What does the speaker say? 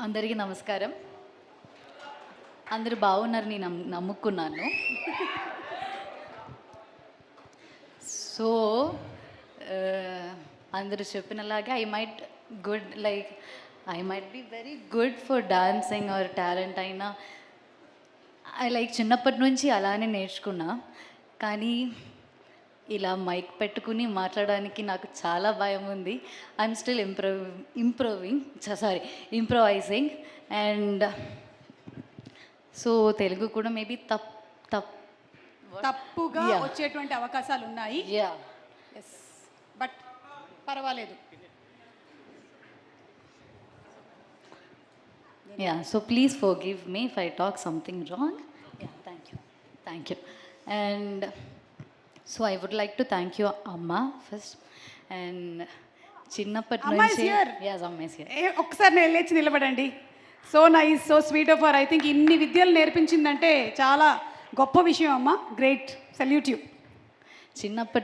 అందరికీ నమస్కారం. అందరూ బాగున్నారని నమ్ముకున్నాను. సో అందరూ చెప్పినలాగా I might be very good for dancing or talent అయినా చిన్నప్పటి నుంచి అలానే నేర్చుకున్నా. కానీ ఇలా మైక్ పెట్టుకుని మాట్లాడడానికి నాకు చాలా భయం ఉంది. I'm still improvising and so Telugu కూడా మేబీ తప్పుగా వచ్చేటువంటి అవకాశాలు ఉన్నాయి. బట్ పర్వాలేదు. So please forgive me if I talk something wrong. Thank you. And so I would like to thank you Amma first. And చిన్నప్పటి నుంచి ఒక్కసారి నేను లేచి నిలబడండి. So nice, so sweet of her. I think ఇన్ని విద్యలు నేర్పించిందంటే చాలా గొప్ప విషయం అమ్మ. Great, salute you. చిన్నప్పటి